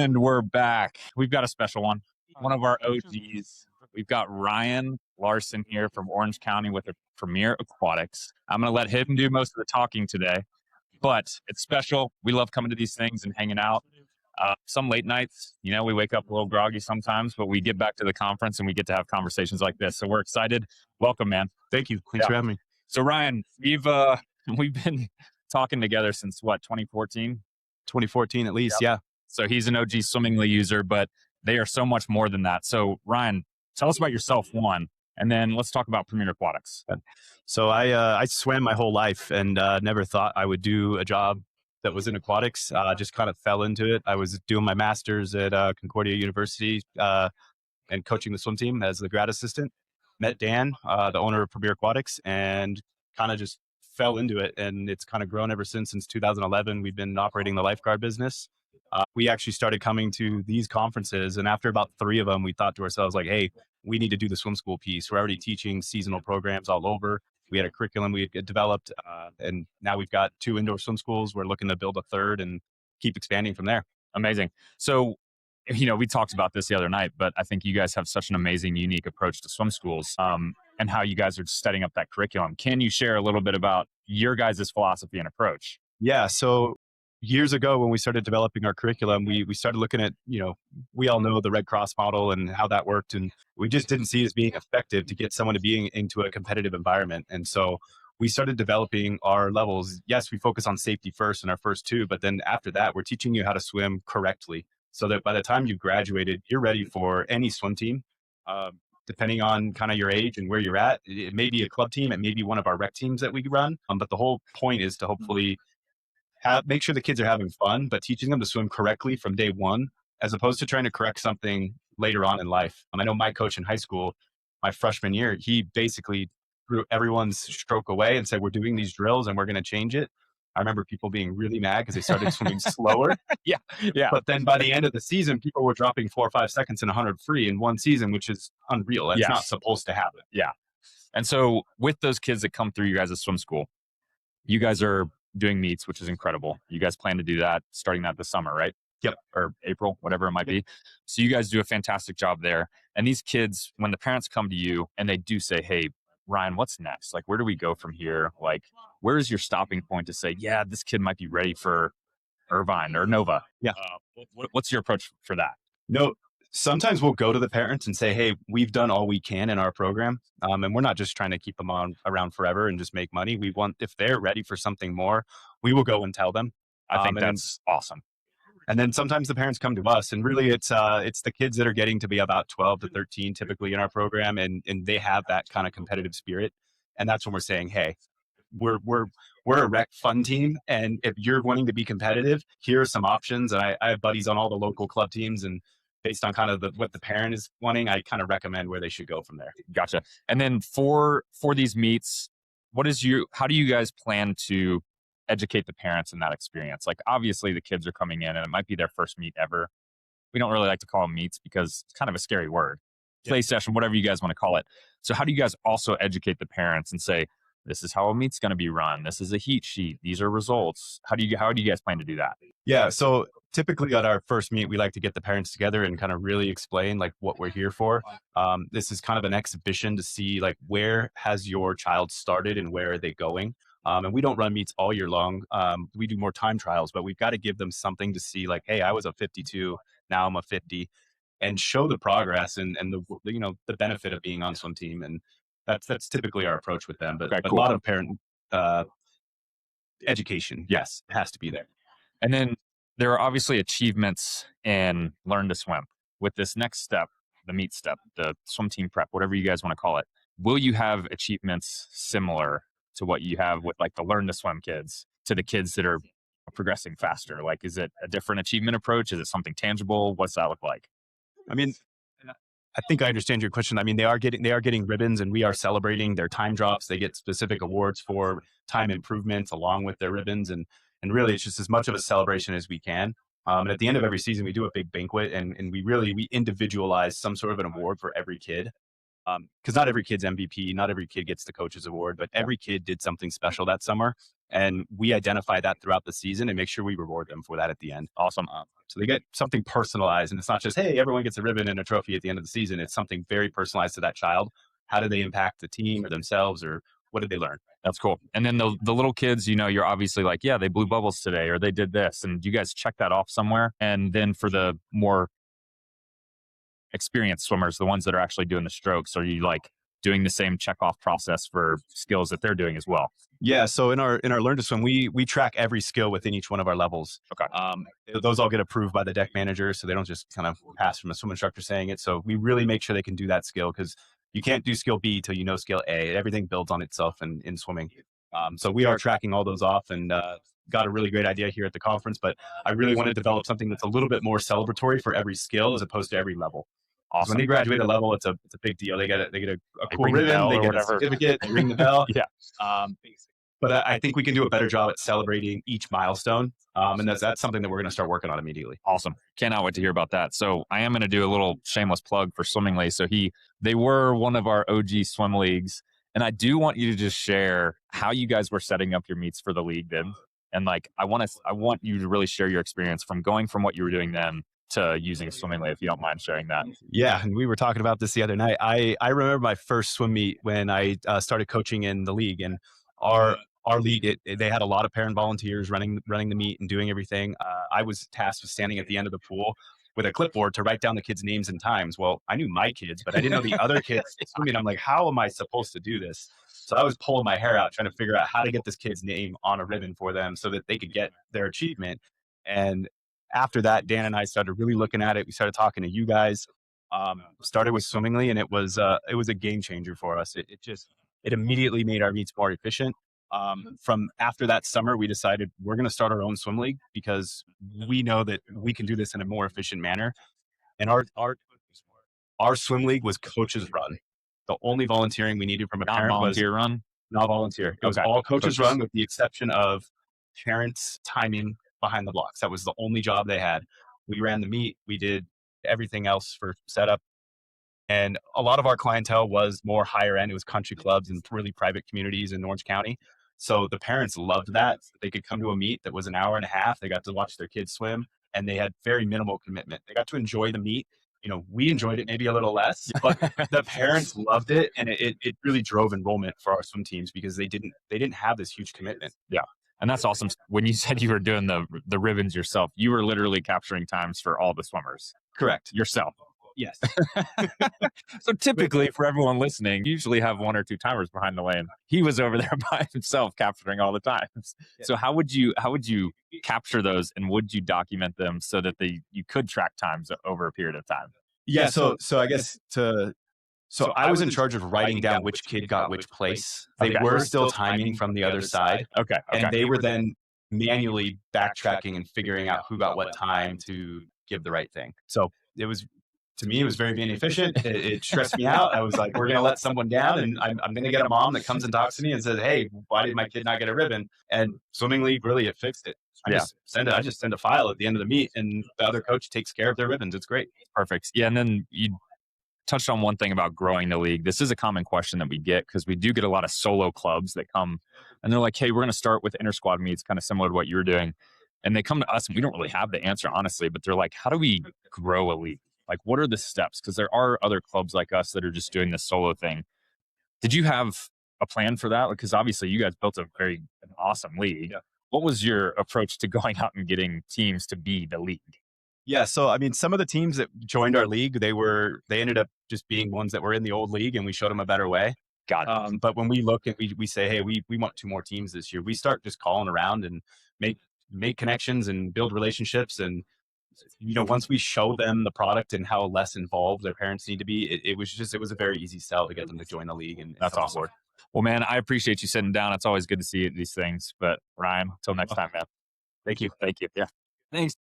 And we're back. We've got a special one of our OGs. We've got Ryan Larson here from Orange County with a Premier Aquatics. I'm going to let him do most of the talking today, but it's special. We love coming to these things and hanging out. Some late nights, we wake up a little groggy sometimes, but we get back to the conference and we get to have conversations like this. So we're excited. Welcome, man. Thank you. Thanks for having me. So Ryan, we've been talking together since what, 2014? 2014 at least, yeah. So he's an OG Swimmingly user, but they are so much more than that. So Ryan, tell us about yourself, one, and then let's talk about Premier Aquatics. So I swam my whole life and never thought I would do a job that was in aquatics. Just kind of fell into it. I was doing my master's at Concordia University and coaching the swim team as the grad assistant. Met Dan, the owner of Premier Aquatics, and kind of just fell into it. And it's kind of grown ever since 2011. We've been operating the lifeguard business. We actually started coming to these conferences, and after about 3 of them, we thought to ourselves, like, hey, we need to do the swim school piece. We're already teaching seasonal programs all over. We had a curriculum we had developed, and now we've got 2 indoor swim schools. We're looking to build a 3rd and keep expanding from there. Amazing. So, we talked about this the other night, but I think you guys have such an amazing, unique approach to swim schools and how you guys are setting up that curriculum. Can you share a little bit about your guys' philosophy and approach? Yeah. So years ago, when we started developing our curriculum, we started looking at, we all know the Red Cross model and how that worked. And we just didn't see it as being effective to get someone to being into a competitive environment. And so we started developing our levels. Yes, we focus on safety first in our first 2, but then after that, we're teaching you how to swim correctly so that by the time you graduated, you're ready for any swim team. Depending on kind of your age and where you're at, it may be a club team, it may be one of our rec teams that we run. But the whole point is to hopefully make sure the kids are having fun, but teaching them to swim correctly from day one, as opposed to trying to correct something later on in life. I know my coach in high school, my freshman year, he basically threw everyone's stroke away and said, we're doing these drills and we're going to change it. I remember people being really mad because they started swimming slower. Yeah. But then by the end of the season, people were dropping 4 or 5 seconds in 100 free in one season, which is unreal. That's not supposed to happen. Yeah. And so with those kids that come through you guys' swim school, you guys are doing meets, which is incredible. You guys plan to do that, starting that this summer, right? Yep. Or April, whatever it might be. So you guys do a fantastic job there. And these kids, when the parents come to you and they do say, hey, Ryan, what's next? Like, where do we go from here? Like, where is your stopping point to say, yeah, this kid might be ready for Irvine or Nova? Yeah. What's your approach for that? No, sometimes we'll go to the parents and say, hey, we've done all we can in our program. And we're not just trying to keep them around forever and just make money. We want, if they're ready for something more, we will go and tell them. I think that's awesome. And then sometimes the parents come to us, and really it's the kids that are getting to be about 12 to 13 typically in our program. And they have that kind of competitive spirit. And that's when we're saying, hey, we're a rec fun team. And if you're wanting to be competitive, here are some options. And I have buddies on all the local club teams, and based on kind of what the parent is wanting, I kind of recommend where they should go from there. Gotcha. And then for these meets, how do you guys plan to educate the parents in that experience? Like, obviously the kids are coming in and it might be their first meet ever. We don't really like to call them meets because it's kind of a scary word. Play session, whatever you guys want to call it. So how do you guys also educate the parents and say, this is how a meet's going to be run. This is a heat sheet. These are results. How do you guys plan to do that? Yeah. So typically at our first meet, we like to get the parents together and kind of really explain like what we're here for. This is kind of an exhibition to see like, where has your child started and where are they going? And we don't run meets all year long. We do more time trials, but we've got to give them something to see like, hey, I was a 52, now I'm a 50, and show the progress and the benefit of being on swim team. And that's typically our approach with them. But cool. A lot of parent education, yes, has to be there. And then there are obviously achievements in learn to swim. With this next step, the meet step, the swim team prep, whatever you guys want to call it, will you have achievements similar to what you have with like the learn to swim kids to the kids that are progressing faster? Like, is it a different achievement approach? Is it something tangible? What's that look like? I mean, I think I understand your question. I mean, they are getting ribbons, and we are celebrating their time drops. They get specific awards for time improvements along with their ribbons. And really it's just as much of a celebration as we can. And at the end of every season, we do a big banquet, and we individualize some sort of an award for every kid. Because not every kid's MVP, not every kid gets the coach's award, but every kid did something special that summer. And we identify that throughout the season and make sure we reward them for that at the end. Awesome. So they get something personalized, and it's not just, hey, everyone gets a ribbon and a trophy at the end of the season. It's something very personalized to that child. How do they impact the team or themselves, or what did they learn? That's cool. And then the little kids, you're obviously like, yeah, they blew bubbles today or they did this. And you guys check that off somewhere. And then for the more experienced swimmers, the ones that are actually doing the strokes, are you like doing the same check off process for skills that they're doing as well? Yeah. So in our learn to swim, we track every skill within each one of our levels. Okay. Those all get approved by the deck manager, so they don't just kind of pass from a swim instructor saying it. So we really make sure they can do that skill, because you can't do skill B till you know skill A. Everything builds on itself in swimming. So we are tracking all those off, and got a really great idea here at the conference. But I really want to develop something that's a little bit more celebratory for every skill as opposed to every level. Awesome. When they graduate a level, it's a big deal. They get a cool ring the ribbon, bell they or get whatever. a certificate, they ring the bell. Yeah. But I think we can do a better job at celebrating each milestone. And that's something that we're going to start working on immediately. Awesome. Cannot wait to hear about that. So I am going to do a little shameless plug for Swimmingly. So they were one of our OG swim leagues. And I do want you to just share how you guys were setting up your meets for the league then. And like, I want you to really share your experience from going from what you were doing then to using Swimmingly, if you don't mind sharing that. Yeah, and we were talking about this the other night. I remember my first swim meet when I started coaching in the league, and our league, they had a lot of parent volunteers running the meet and doing everything. I was tasked with standing at the end of the pool with a clipboard to write down the kids' names and times. Well, I knew my kids, but I didn't know the other kids swimming. I'm like, how am I supposed to do this? So I was pulling my hair out trying to figure out how to get this kid's name on a ribbon for them so that they could get their achievement. And after that, Dan and I started really looking at it. We started talking to you guys. Started with Swimmingly, and it was a game changer for us. It immediately made our meets more efficient. From after that summer, we decided we're going to start our own swim league, because we know that we can do this in a more efficient manner. And our swim league was coaches run. The only volunteering we needed from a parent was not volunteer. It was all coaches run, with the exception of parents timing behind the blocks. That was the only job they had. We ran the meet. We did everything else for setup. And a lot of our clientele was more higher end. It was country clubs and really private communities in Orange County. So the parents loved that. They could come to a meet that was an hour and a half. They got to watch their kids swim, and they had very minimal commitment. They got to enjoy the meet. We enjoyed it maybe a little less, but the parents loved it. And it really drove enrollment for our swim teams, because they didn't have this huge commitment. Yeah. And that's awesome. When you said you were doing the ribbons yourself, you were literally capturing times for all the swimmers. Correct. Yourself. Yes. So typically, for everyone listening, you usually have one or two timers behind the lane. He was over there by himself capturing all the times. So how would you capture those, and would you document them so that you could track times over a period of time? Yeah. So I guess So I was in charge of writing down which kid got which place. They were still timing from the other side. Okay. And they were then manually backtracking and figuring out who got what time to give the right thing. So to me, it was very inefficient. It stressed me out. I was like, we're going to let someone down, and I'm going to get a mom that comes and talks to me and says, hey, why did my kid not get a ribbon? And Swimming League really, it fixed it. I just send a file at the end of the meet, and the other coach takes care of their ribbons. It's great. Perfect. Yeah. And then you touched on one thing about growing the league. This is a common question that we get, because we do get a lot of solo clubs that come and they're like, hey, we're going to start with inter squad meets, kind of similar to what you were doing. And they come to us, and we don't really have the answer, honestly, but they're like, how do we grow a league? Like, what are the steps? Because there are other clubs like us that are just doing this solo thing. Did you have a plan for that? Because obviously you guys built an awesome league. Yeah. What was your approach to going out and getting teams to be the league? Yeah. So, I mean, some of the teams that joined our league, they ended up just being ones that were in the old league, and we showed them a better way. Got it. But when we look and we say, hey, we want 2 more teams this year, we start just calling around and make connections and build relationships. And, once we show them the product and how less involved their parents need to be, it was a very easy sell to get them to join the league. And that's awesome. Well, man, I appreciate you sitting down. It's always good to see these things. But Ryan, until next time, man. Thank you. Yeah. Thanks.